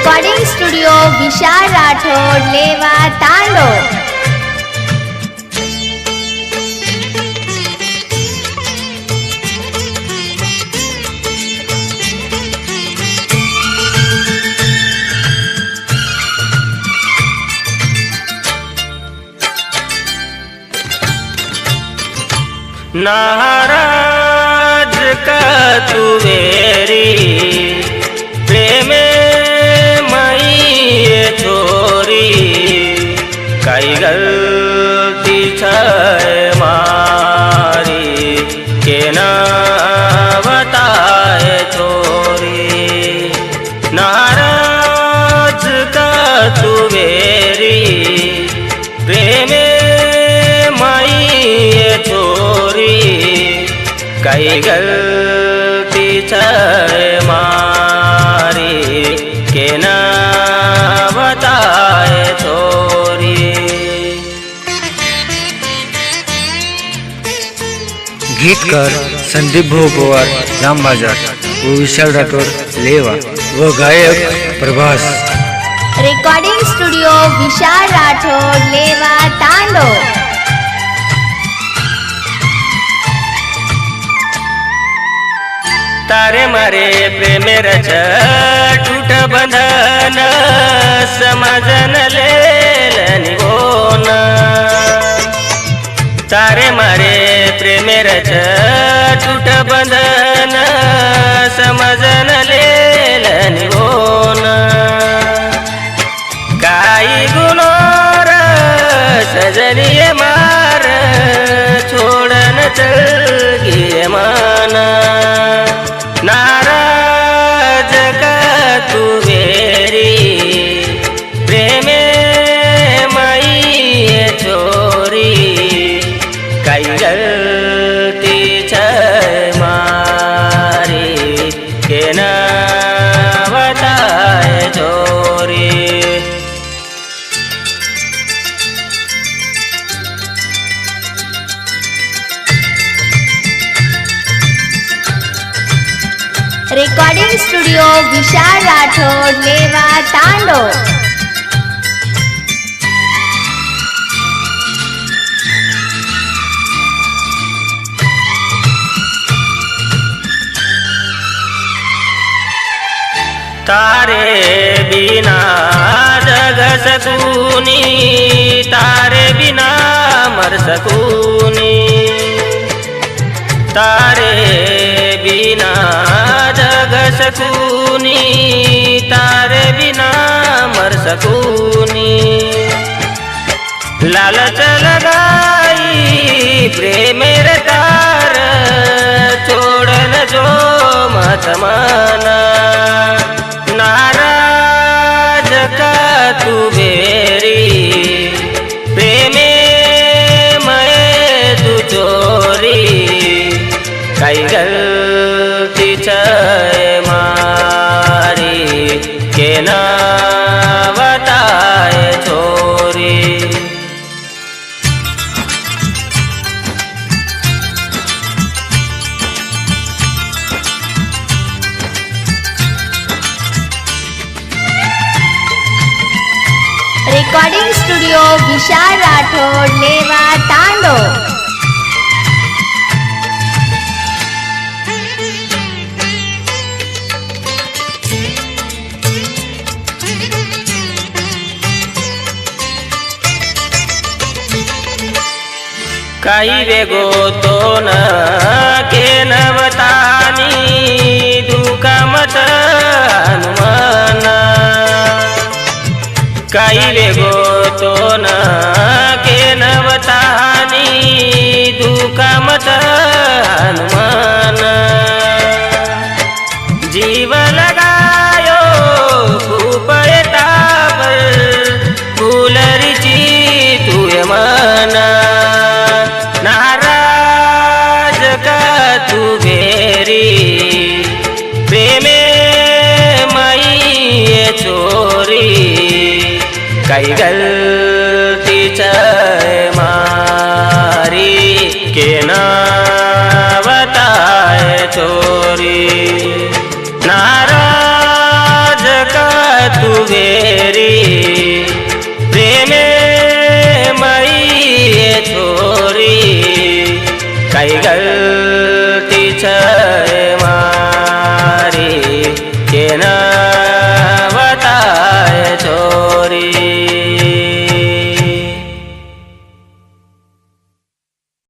Recording studio विशाल राठोड लेवा तांडो। नाराज का तू वेरी प्रेमे मई ये छोरी काई गलती छे मारी के ना बताए छोरी। नाराज का तू वेरी प्रेमे मई ये छोरी काई गलती छे मारी के ना बताए छोरी। गीतकार संदीप भाऊ पवार जामबाजार व विशाल राठोड लेवा व गायक प्रभास। रेकॉर्डिंग स्टुडिओ विशाल राठोड लेवा तांडो। तारे मारे प्रेमे रच टूट बंधन समझन लेलनि गोन। तारे मारे प्रेमे रच टूट बंधन समझन लेलनि गोन। काई गुनोर सजनिए मार छोड़न चल गिए माना। नाराज का तू वेरी प्रेमे मई ये छोरी काई गलती छे मारी के ना बताए छोरी। रेकॉर्डिंग स्टुडिओ विशाल राठोड लेवा तांडो। तारे बिना जग सकूनी तारे बिना मर सकूनी। तारे बिना जग सकूनी तारे बिना मर सकूनी। लालच लगाई प्रेमेर तार छोड़न जो मत माना। नाराज का तू बेरी प्रेमे मैं तू चोरी काई गलती छे मारी के ना बताए छोरी। रेकॉर्डिंग स्टुडिओ विशाल राठोड लेवा तांडो। काई वेगो तो न के नवतानी दुका मत हनुमान। काई वेगो तो न के नवतानी दुका मत हनुमान। जीव लगायो खूपय तापर फूलरिची तुय माना। नाराज का तू बेरी प्रेमे मई ये छोरी काई गलती छे मारी के ना बताए छोरी।